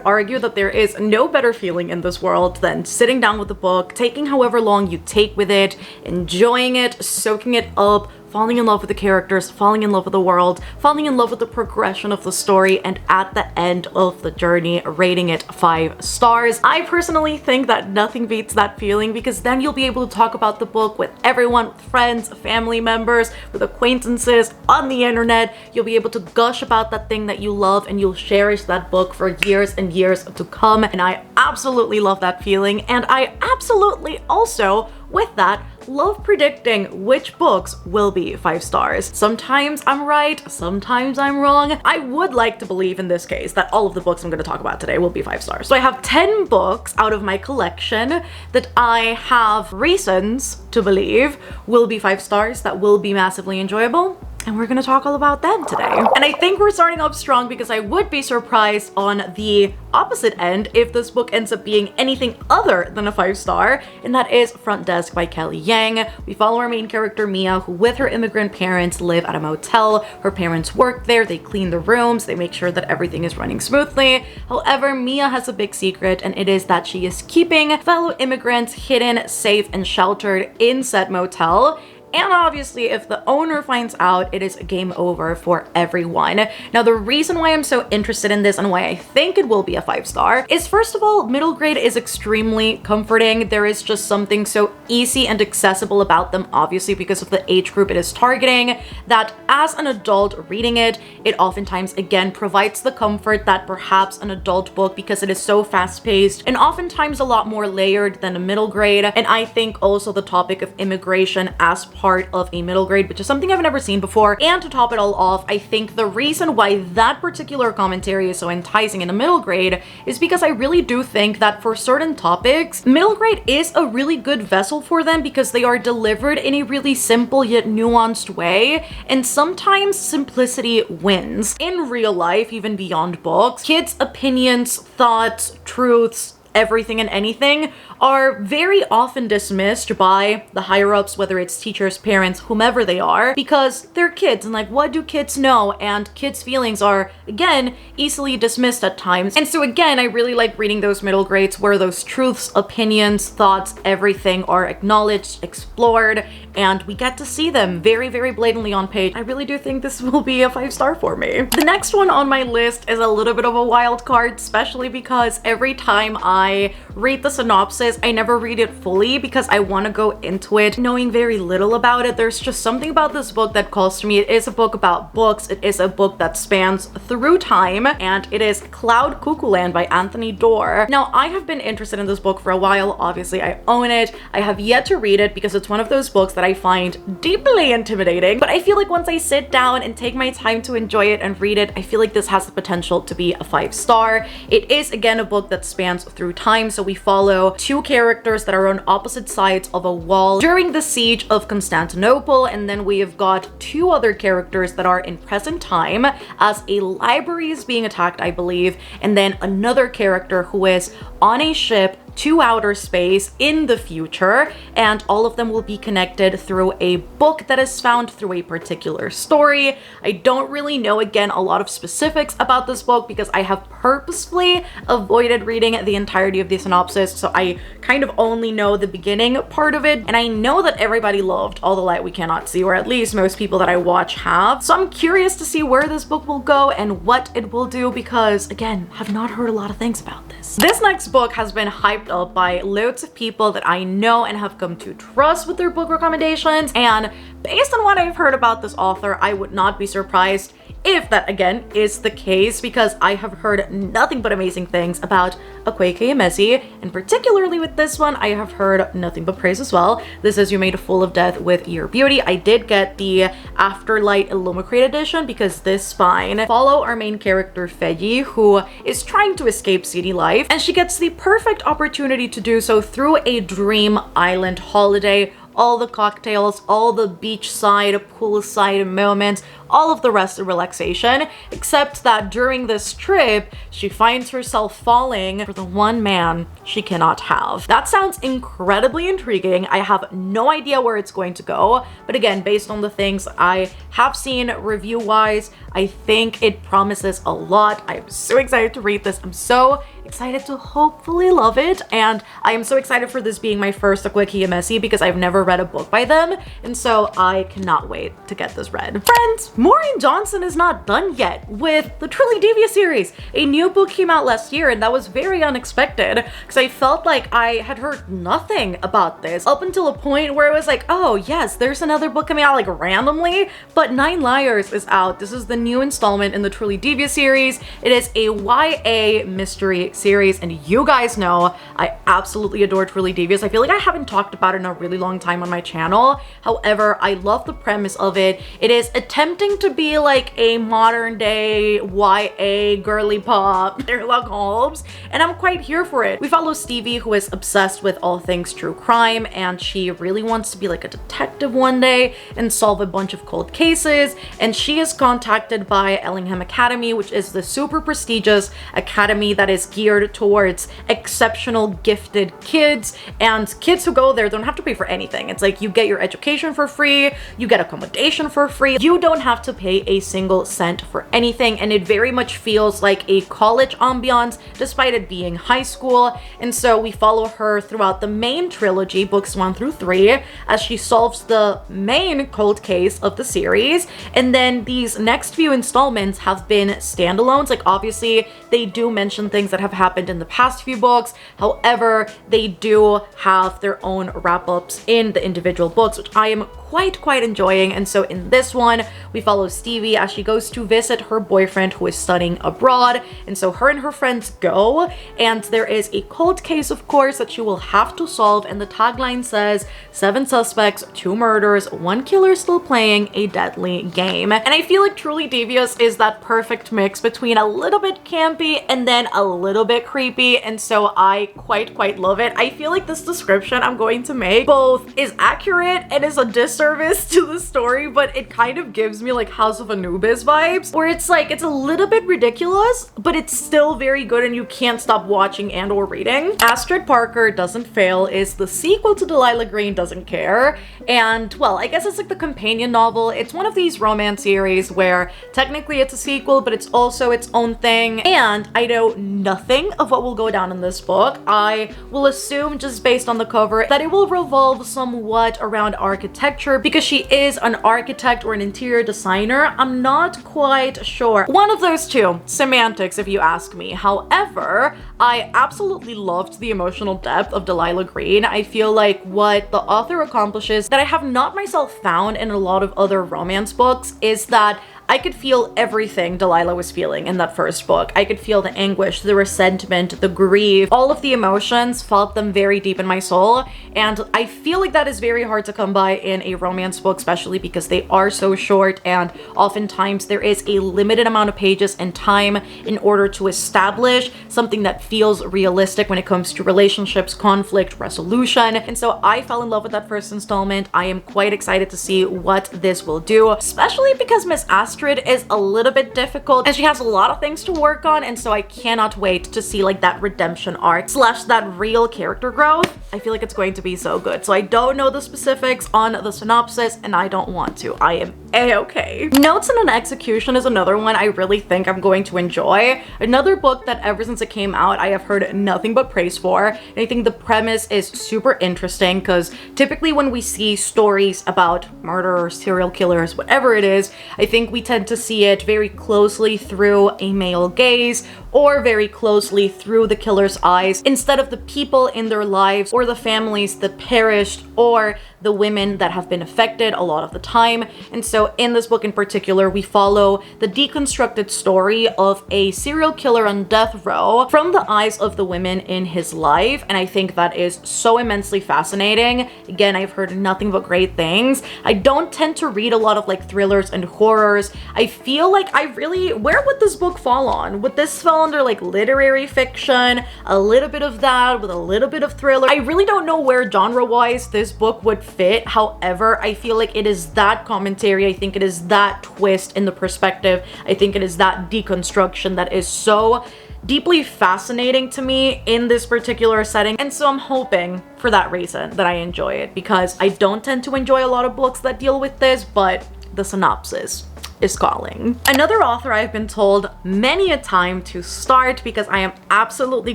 argue that there is no better feeling in this world than sitting down with a book, taking however long you take with it, enjoying it, soaking it up, falling in love with the characters, falling in love with the world, falling in love with the progression of the story, and at the end of the journey, rating it 5 stars. I personally think that nothing beats that feeling, because then you'll be able to talk about the book with everyone, with friends, family members, with acquaintances, on the internet. You'll be able to gush about that thing that you love, and you'll cherish that book for years and years to come. And I absolutely love that feeling, and I absolutely also, with that, love predicting which books will be 5 stars. Sometimes I'm right, sometimes I'm wrong. I would like to believe in this case that all of the books I'm going to talk about today will be 5 stars. So I have 10 books out of my collection that I have reasons to believe will be 5 stars, that will be massively enjoyable. And we're gonna talk all about them today. And I think we're starting off strong, because I would be surprised on the opposite end if this book ends up being anything other than a 5 star, and that is Front Desk by Kelly Yang. We follow our main character Mia, who with her immigrant parents live at a motel. Her parents work there, they clean the rooms, they make sure that everything is running smoothly. However, Mia has a big secret, and it is that she is keeping fellow immigrants hidden, safe, and sheltered in said motel. And obviously, if the owner finds out, it is game over for everyone. Now, the reason why I'm so interested in this and why I think it will be a 5 star is, first of all, middle grade is extremely comforting. There is just something so easy and accessible about them, obviously because of the age group it is targeting, that as an adult reading it, it oftentimes, again, provides the comfort that perhaps an adult book, because it is so fast-paced and oftentimes a lot more layered than a middle grade. And I think also the topic of immigration as part of a middle grade, which is something I've never seen before. And to top it all off, I think the reason why that particular commentary is so enticing in a middle grade is because I really do think that for certain topics, middle grade is a really good vessel for them, because they are delivered in a really simple yet nuanced way, and sometimes simplicity wins. In real life, even beyond books, kids' opinions, thoughts, truths, everything and anything are very often dismissed by the higher-ups, whether it's teachers, parents, whomever they are, because they're kids, and like, what do kids know? And kids' feelings are, again, easily dismissed at times. And so again, I really like reading those middle grades where those truths, opinions, thoughts, everything are acknowledged, explored, and we get to see them very, very blatantly on page. I really do think this will be a 5 star for me. The next one on my list is a little bit of a wild card, especially because every time I read the synopsis, I never read it fully, because I want to go into it knowing very little about it. There's just something about this book that calls to me. It is a book about books. It is a book that spans through time, and it is Cloud Cuckoo Land by Anthony Doerr. Now, I have been interested in this book for a while. Obviously, I own it. I have yet to read it because it's one of those books that I find deeply intimidating, but I feel like once I sit down and take my time to enjoy it and read it, I feel like this has the potential to be a 5 star. It is, again, a book that spans through time, so we follow 2 characters that are on opposite sides of a wall during the siege of Constantinople, and then we have got 2 other characters that are in present time as a library is being attacked, I believe, and then another character who is on a ship to outer space in the future, and all of them will be connected through a book that is found through a particular story. I don't really know, again, a lot of specifics about this book because I have purposefully avoided reading the entirety of the synopsis, so I kind of only know the beginning part of it, and I know that everybody loved All the Light We Cannot See, or at least most people that I watch have. So I'm curious to see where this book will go and what it will do, because again, have not heard a lot of things about this. This next book has been hyped up by loads of people that I know and have come to trust with their book recommendations, and based on what I've heard about this author, I would not be surprised if that again is the case, because I have heard nothing but amazing things about Akwaeke Emezi, and particularly with this one, I have heard nothing but praise as well. This is You Made a Fool of Death with Your Beauty. I did get the Afterlight Illumicrate edition because this spine follow our main character Feyi, who is trying to escape city life, and she gets the perfect opportunity to do so through a dream island holiday. All the cocktails, all the beachside, poolside moments, all of the rest is relaxation, except that during this trip, she finds herself falling for the one man she cannot have. That sounds incredibly intriguing. I have no idea where it's going to go, but again, based on the things I have seen review-wise, I think it promises a lot. I'm so excited to read this. I'm so excited to hopefully love it, and I am so excited for this being my first Wiki Messi because I've never read a book by them, and so I cannot wait to get this read. Friends, Maureen Johnson is not done yet with the Truly Devious series. A new book came out last year, and that was very unexpected because I felt like I had heard nothing about this up until a point where it was like, oh yes, there's another book coming out like randomly, but Nine Liars is out. This is the new installment in the Truly Devious series. It is a YA mystery series, and you guys know I absolutely adore Truly Devious. I feel like I haven't talked about it in a really long time on my channel. However, I love the premise of it. It is attempting to be like a modern day YA girly pop Sherlock Holmes, and I'm quite here for it. We follow Stevie, who is obsessed with all things true crime, and she really wants to be like a detective one day and solve a bunch of cold cases, and she is contacted by Ellingham Academy, which is the super prestigious academy that is geared towards exceptional gifted kids, and kids who go there don't have to pay for anything. It's like you get your education for free, you get accommodation for free, you don't have to pay a single cent for anything, and it very much feels like a college ambiance despite it being high school. And so we follow her throughout the main trilogy, books 1 through 3, as she solves the main cold case of the series, and then these next few installments have been standalones. Like obviously they do mention things that have happened in the past few books, however they do have their own wrap-ups in the individual books, which I am quite enjoying. And so in this one we follow Stevie as she goes to visit her boyfriend who is studying abroad, and so her and her friends go, and there is a cold case of course that she will have to solve, and the tagline says 7 suspects, 2 murders, 1 killer still playing a deadly game. And I feel like Truly Devious is that perfect mix between a little bit campy and then a little bit creepy, and so I quite love it. I feel like this description I'm going to make both is accurate and is a disservice to the story, but it kind of gives me like House of Anubis vibes, where it's like it's a little bit ridiculous but it's still very good and you can't stop watching and or reading. Astrid Parker Doesn't Fail is the sequel to Delilah Green Doesn't Care, and well, I guess it's like the companion novel. It's one of these romance series where technically it's a sequel but it's also its own thing, and I know nothing of what will go down in this book. I will assume just based on the cover that it will revolve somewhat around architecture because she is an architect or an interior designer. I'm not quite sure. One of those two. Semantics if you ask me. However, I absolutely loved the emotional depth of Delilah Green. I feel like what the author accomplishes that I have not myself found in a lot of other romance books is that I could feel everything Delilah was feeling in that first book. I could feel the anguish, the resentment, the grief, all of the emotions, felt them very deep in my soul. And I feel like that is very hard to come by in a romance book, especially because they are so short, and oftentimes there is a limited amount of pages and time in order to establish something that feels realistic when it comes to relationships, conflict, resolution. And so I fell in love with that first installment. I am quite excited to see what this will do, especially because Miss Astrid is a little bit difficult and she has a lot of things to work on, and so I cannot wait to see like that redemption arc slash that real character growth. I feel like it's going to be so good. So I don't know the specifics on the synopsis and I don't want to. I am a-okay. Notes and an Execution is another one I really think I'm going to enjoy. Another book that ever since it came out I have heard nothing but praise for, and I think the premise is super interesting because typically when we see stories about murderers, serial killers, whatever it is, I think we tend to see it very closely through a male gaze or very closely through the killer's eyes instead of the people in their lives or the families that perished or the women that have been affected a lot of the time. And so in this book in particular, we follow the deconstructed story of a serial killer on death row from the eyes of the women in his life. And I think that is so immensely fascinating. Again, I've heard nothing but great things. I don't tend to read a lot of like thrillers and horrors. I feel like where would this book fall on? Would this fall under like literary fiction, a little bit of that with a little bit of thriller. I really don't know where genre-wise this book would fit. However, I feel like it is that commentary. I think it is that twist in the perspective. I think it is that deconstruction that is so deeply fascinating to me in this particular setting. And so I'm hoping for that reason that I enjoy it, because I don't tend to enjoy a lot of books that deal with this, but the synopsis is calling. Another author I've been told many a time to start because I am absolutely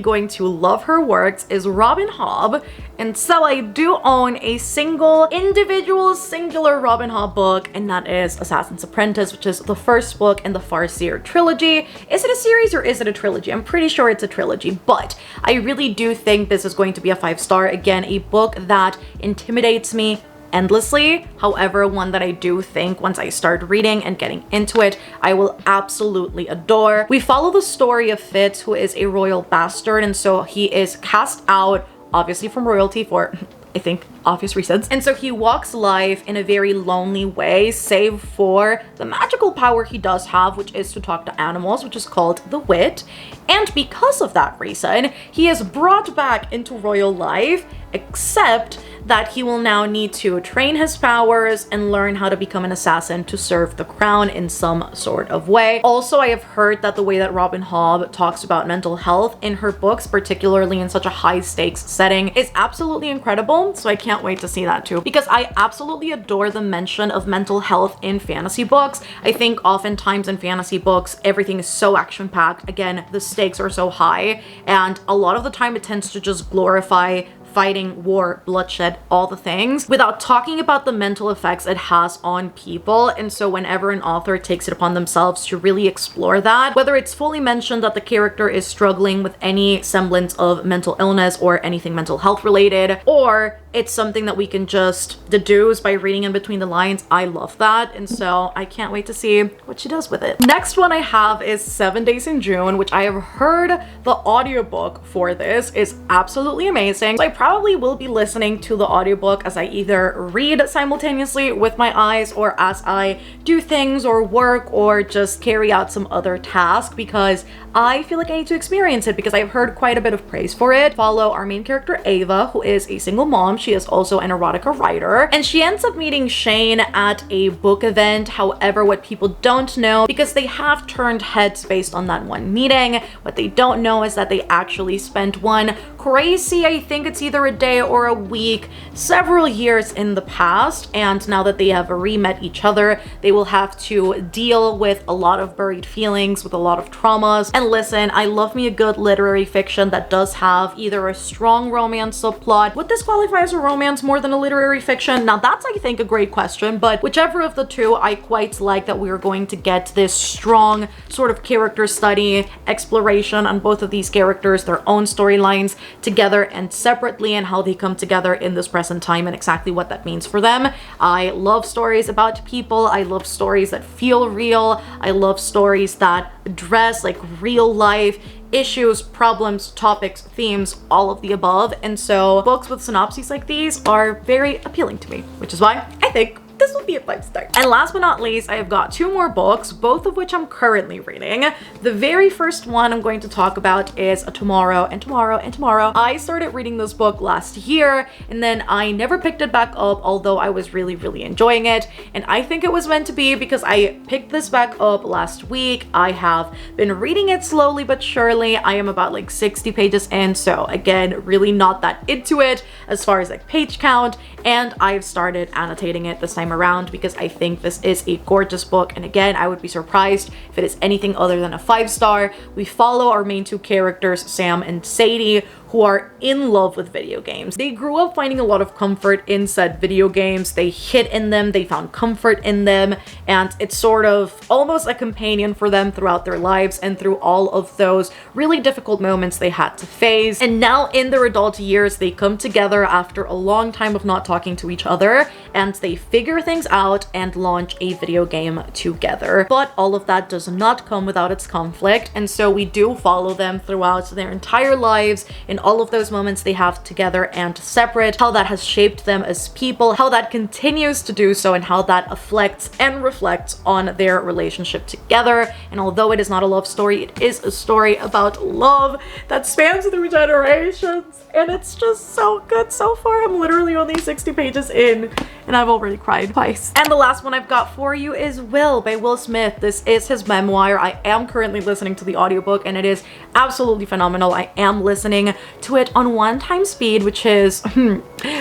going to love her works is Robin Hobb. And so I do own a single, individual, singular Robin Hobb book, and that is Assassin's Apprentice, which is the first book in the Farseer trilogy. Is it a series or is it a trilogy? I'm pretty sure it's a trilogy, but I really do think this is going to be a 5-star. Again, a book that intimidates me endlessly. However, one that I do think once I start reading and getting into it, I will absolutely adore. We follow the story of Fitz, who is a royal bastard, and so he is cast out, obviously from royalty for, I think, obvious reasons. And so he walks life in a very lonely way, save for the magical power he does have, which is to talk to animals, which is called the wit. And because of that reason, he is brought back into royal life, except that he will now need to train his powers and learn how to become an assassin to serve the crown in some sort of way. Also, I have heard that the way that Robin Hobb talks about mental health in her books, particularly in such a high stakes setting, is absolutely incredible. So I can't wait to see that too, because I absolutely adore the mention of mental health in fantasy books. I think oftentimes in fantasy books, everything is so action-packed. Again, the stakes are so high, and a lot of the time it tends to just glorify fighting, war, bloodshed, all the things, without talking about the mental effects it has on people. And so whenever an author takes it upon themselves to really explore that, whether it's fully mentioned that the character is struggling with any semblance of mental illness or anything mental health related, or it's something that we can just deduce by reading in between the lines, I love that. And so I can't wait to see what she does with it. Next one I have is 7 Days in June, which I have heard the audiobook for this is absolutely amazing. So I probably will be listening to the audiobook as I either read simultaneously with my eyes or as I do things or work or just carry out some other task, because I feel like I need to experience it because I've heard quite a bit of praise for it. Follow our main character Ava, who is a single mom. She is also an erotica writer, and she ends up meeting Shane at a book event. However, what people don't know, because they have turned heads based on that one meeting, what they don't know is that they actually spent one crazy, I think it's either a day or a week, several years in the past, and now that they have re-met each other, they will have to deal with a lot of buried feelings, with a lot of traumas. And listen, I love me a good literary fiction that does have either a strong romance subplot. Would this qualify as a romance more than a literary fiction? Now that's, I think, a great question, but whichever of the two, I quite like that we are going to get this strong sort of character study, exploration on both of these characters, their own storylines together and separately, and how they come together in this present time and exactly what that means for them. I love stories about people. I love stories that feel real. I love stories that address like real life issues, problems, topics, themes, all of the above. And so books with synopses like these are very appealing to me, which is why I think this will be a 5-star. And last but not least, I have got 2 more books, both of which I'm currently reading. The very first one I'm going to talk about is Tomorrow and Tomorrow and Tomorrow. I started reading this book last year, and then I never picked it back up, although I was really enjoying it. And I think it was meant to be because I picked this back up last week. I have been reading it slowly but surely. I am about like 60 pages in, so again, really not that into it as far as like page count. And I've started annotating it this time around because I think this is a gorgeous book. And again, I would be surprised if it is anything other than a 5-star. We follow our main 2 characters, Sam and Sadie, who are in love with video games. They grew up finding a lot of comfort in said video games. They hid in them, they found comfort in them, and it's sort of almost a companion for them throughout their lives and through all of those really difficult moments they had to face. And now in their adult years, they come together after a long time of not talking to each other, and they figure things out and launch a video game together. But all of that does not come without its conflict, and so we do follow them throughout their entire lives in all of those moments they have together and separate, how that has shaped them as people, how that continues to do so, and how that affects and reflects on their relationship together. And although it is not a love story, it is a story about love that spans through generations, and it's just so good so far. I'm literally only 60 pages in and I've already cried twice. And the last one I've got for you is Will by Will Smith. This is his memoir. I am currently listening to the audiobook and it is absolutely phenomenal. I am listening to it on 1x speed, which is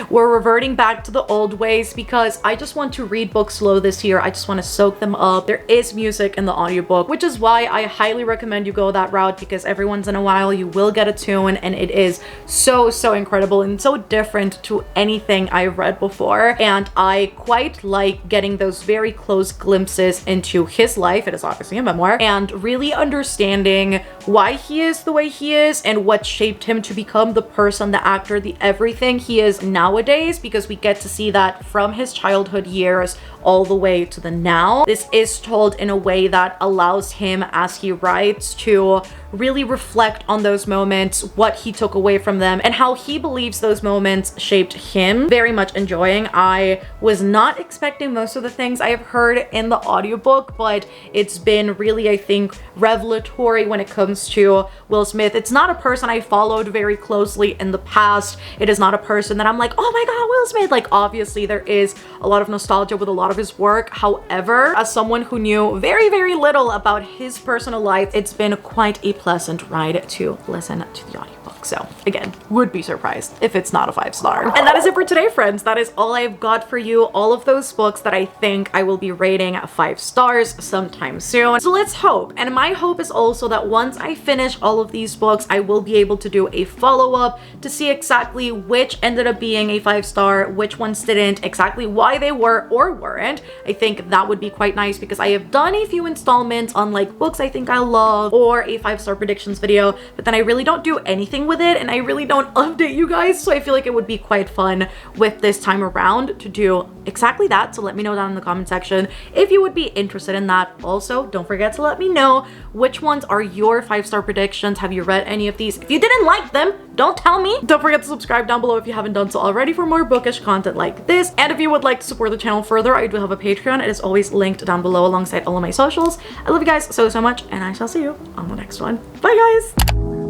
we're reverting back to the old ways because I just want to read books slow this year. I just want to soak them up. There is music in the audiobook, which is why I highly recommend you go that route, because every once in a while you will get a tune and it is so incredible and so different to anything I've read before. And I quite like getting those very close glimpses into his life. It is obviously a memoir, and really understanding why he is the way he is and what shaped him to become the person, the actor, the everything he is nowadays, because we get to see that from his childhood years all the way to the now. This is told in a way that allows him, as he writes, to really reflect on those moments, what he took away from them, and how he believes those moments shaped him. Very much enjoying. I was not expecting most of the things I have heard in the audiobook, but it's been really, I think, revelatory when it comes to Will Smith. It's not a person I followed very closely in the past. It is not a person that I'm like, oh my god, Will Smith. Like, obviously there is a lot of nostalgia with a lot of his work. However, as someone who knew very little about his personal life, it's been quite a pleasant ride to listen to the audiobook. So again, would be surprised if it's not a 5-star. And that is it for today, friends. That is all I've got for you. All of those books that I think I will be rating 5 stars sometime soon. So let's hope. And my hope is also that once I finish all of these books, I will be able to do a follow-up to see exactly which ended up being a 5-star, which ones didn't, exactly why they were or weren't. I think that would be quite nice because I have done a few installments on like books I think I love or a 5-star predictions video, but then I really don't do anything with it and I really don't update you guys. So I feel like it would be quite fun with this time around to do exactly that. So let me know down in the comment section if you would be interested in that. Also, don't forget to let me know which ones are your 5-star predictions. Have you read any of these? If you didn't like them, don't tell me. Don't forget to subscribe down below if you haven't done so already for more bookish content like this. And if you would like to support the channel further, I do have a Patreon. It is always linked down below alongside all of my socials. I love you guys so much, and I shall see you on the next one. Bye guys.